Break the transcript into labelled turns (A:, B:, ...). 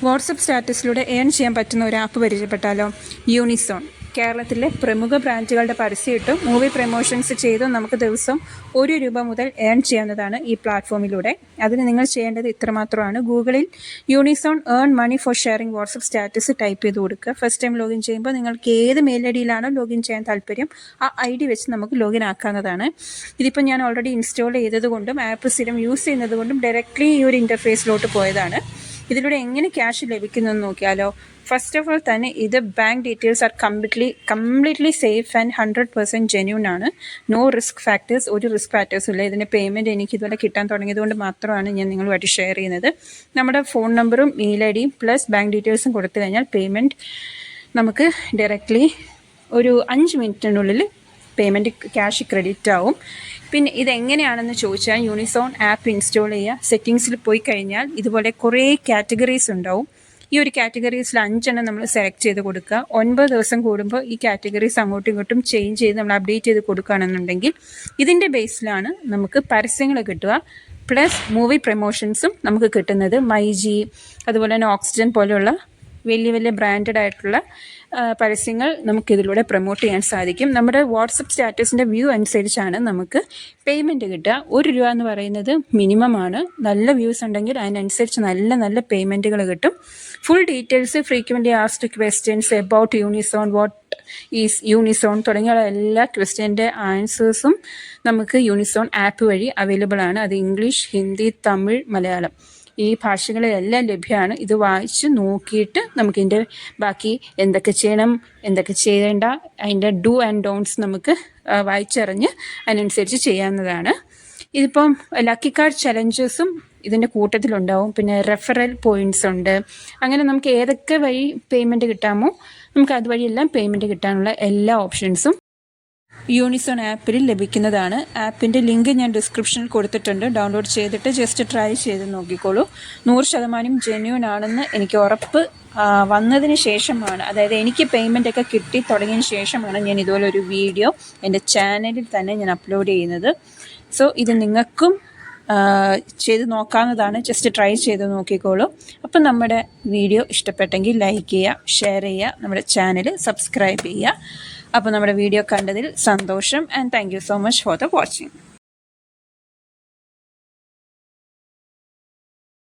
A: WhatsApp സ്റ്റാറ്റസിലൂടെ earn ചെയ്യാൻ പറ്റുന്ന ഒരു ആപ്പ് പരിചയപ്പെട്ടാലോ? യൂണിസോൺ. കേരളത്തിലെ പ്രമുഖ ബ്രാൻഡുകളുടെ പരസ്യമിട്ടും മൂവി പ്രമോഷൻസ് ചെയ്തും നമുക്ക് ദിവസം ₹1 മുതൽ ഏൺ ചെയ്യാവുന്നതാണ് ഈ പ്ലാറ്റ്ഫോമിലൂടെ. അതിന് നിങ്ങൾ ചെയ്യേണ്ടത് ഇത്രമാത്രമാണ്. ഗൂഗിളിൽ Unison earn money for sharing WhatsApp status type ചെയ്ത് കൊടുക്കുക. ഫസ്റ്റ് ടൈം ലോഗിൻ ചെയ്യുമ്പോൾ നിങ്ങൾക്ക് ഏത് മെയിൽ ഐ ഡിയിലാണോ ലോഗിൻ ചെയ്യാൻ താല്പര്യം ആ ID വെച്ച് നമുക്ക് ലോഗിൻ ആക്കാവുന്നതാണ്. ഇതിപ്പോൾ ഞാൻ ഓൾറെഡി ഇൻസ്റ്റാൾ ചെയ്തതുകൊണ്ടും ആപ്പ് സ്ഥിരം യൂസ് ചെയ്യുന്നത് കൊണ്ടും ഡയറക്റ്റ്ലി ഈ ഒരു ഇൻ്റർഫേസിലോട്ട് പോയതാണ്. ഇതിലൂടെ എങ്ങനെ ക്യാഷ് ലഭിക്കുന്നതെന്ന് നോക്കിയാലോ. ഫസ്റ്റ് ഓഫ് ഓൾ തന്നെ ഇത് bank details are completely safe and 100% genuine ആണ്. നോ റിസ്ക് ഫാക്ടേഴ്സ്, ഒരു റിസ്ക് ഫാക്ടേഴ്സും ഇല്ല. ഇതിൻ്റെ പേയ്മെൻറ്റ് എനിക്ക് ഇതുപോലെ കിട്ടാൻ തുടങ്ങിയതുകൊണ്ട് മാത്രമാണ് ഞാൻ നിങ്ങളുമായിട്ട് ഷെയർ ചെയ്യുന്നത്. നമ്മുടെ ഫോൺ നമ്പറും മെയിൽ ID പ്ലസ് ബാങ്ക് ഡീറ്റെയിൽസും കൊടുത്തു കഴിഞ്ഞാൽ പേയ്മെൻറ്റ് നമുക്ക് ഡയറക്റ്റ്ലി ഒരു 5 മിനിറ്റിനുള്ളിൽ പേയ്മെൻറ്റ് ക്യാഷ് ക്രെഡിറ്റ് ആവും. പിന്നെ ഇതെങ്ങനെയാണെന്ന് ചോദിച്ചാൽ യൂണിസോൺ ആപ്പ് ഇൻസ്റ്റാൾ ചെയ്യുക. സെറ്റിങ്സിൽ പോയി കഴിഞ്ഞാൽ ഇതുപോലെ കുറേ കാറ്റഗറീസ് ഉണ്ടാവും. ഈ ഒരു കാറ്റഗറീസിൽ 5 നമ്മൾ സെലക്ട് ചെയ്ത് കൊടുക്കുക. 9 ദിവസം കൂടുമ്പോൾ ഈ കാറ്റഗറീസ് അങ്ങോട്ടും ഇങ്ങോട്ടും ചേഞ്ച് ചെയ്ത് നമ്മൾ അപ്ഡേറ്റ് ചെയ്ത് കൊടുക്കുകയാണെന്നുണ്ടെങ്കിൽ ഇതിൻ്റെ ബേസിലാണ് നമുക്ക് പരസ്യങ്ങൾ കിട്ടുക. പ്ലസ് മൂവി പ്രമോഷൻസും നമുക്ക് കിട്ടുന്നത്. മൈജി അതുപോലെ തന്നെ ഓക്സിജൻ പോലെയുള്ള വലിയ ബ്രാൻഡഡ് ആയിട്ടുള്ള പരസ്യങ്ങൾ നമുക്കിതിലൂടെ പ്രൊമോട്ട് ചെയ്യാൻ സാധിക്കും. നമ്മുടെ വാട്സപ്പ് സ്റ്റാറ്റസിൻ്റെ വ്യൂ അനുസരിച്ചാണ് നമുക്ക് പേയ്മെൻറ്റ് കിട്ടുക. ₹1 എന്ന് പറയുന്നത് മിനിമമാണ്. നല്ല വ്യൂസ് ഉണ്ടെങ്കിൽ അതിനനുസരിച്ച് നല്ല പേയ്മെൻറ്റുകൾ കിട്ടും. Full details, frequently asked questions about Unison, what is Unison തുടങ്ങിയ എല്ലാ ക്വസ്റ്റ്യൻ്റെ ആൻസേഴ്സും നമുക്ക് യൂണിസോൺ ആപ്പ് വഴി അവൈലബിൾ ആണ്. അത് ഇംഗ്ലീഷ്, ഹിന്ദി, തമിഴ്, മലയാളം ഈ ഭാഷകളിലെല്ലാം ലഭ്യമാണ്. ഇത് വായിച്ച് നോക്കിയിട്ട് നമുക്കിതിൻ്റെ ബാക്കി എന്തൊക്കെ ചെയ്യണം, എന്തൊക്കെ ചെയ്യേണ്ട, അതിൻ്റെ ഡു ആൻഡ് ഡോൺട്സ് നമുക്ക് വായിച്ചറിഞ്ഞ് അതിനനുസരിച്ച് ചെയ്യാവുന്നതാണ്. ഇതിപ്പം ലക്കി കാർഡ് ചലഞ്ചസും ഇതിൻ്റെ കൂട്ടത്തിലുണ്ടാവും. പിന്നെ റെഫറൽ പോയിൻറ്റ്സ് ഉണ്ട്. അങ്ങനെ നമുക്ക് ഏതൊക്കെ വഴി പേയ്മെൻറ്റ് കിട്ടാമോ നമുക്ക് അതുവഴിയെല്ലാം പേയ്മെൻറ്റ് കിട്ടാനുള്ള എല്ലാ ഓപ്ഷൻസും യൂണിസോൺ ആപ്പിൽ ലഭിക്കുന്നതാണ്. ആപ്പിൻ്റെ ലിങ്ക് ഞാൻ ഡിസ്ക്രിപ്ഷനിൽ കൊടുത്തിട്ടുണ്ട്. ഡൗൺലോഡ് ചെയ്തിട്ട് ജസ്റ്റ് ട്രൈ ചെയ്ത് നോക്കിക്കോളൂ. 100% ജെന്യൂൻ ആണെന്ന് എനിക്ക് ഉറപ്പ് വന്നതിന് ശേഷമാണ്, അതായത് എനിക്ക് പേയ്മെൻ്റ് ഒക്കെ കിട്ടി തുടങ്ങിയതിന് ശേഷമാണ് ഞാൻ ഇതുപോലെ ഒരു വീഡിയോ എൻ്റെ ചാനലിൽ തന്നെ ഞാൻ അപ്ലോഡ് ചെയ്യുന്നത്. സോ ഇത് നിങ്ങൾക്കും ചെയ്ത് നോക്കാവുന്നതാണ്. ജസ്റ്റ് ട്രൈ ചെയ്ത് നോക്കിക്കോളൂ. അപ്പം നമ്മുടെ വീഡിയോ ഇഷ്ടപ്പെട്ടെങ്കിൽ ലൈക്ക് ചെയ്യുക, ഷെയർ ചെയ്യുക, നമ്മുടെ ചാനൽ സബ്സ്ക്രൈബ് ചെയ്യുക. അപ്പോൾ നമ്മുടെ വീഡിയോ കണ്ടതിൽ സന്തോഷം and thank you so much for the watching.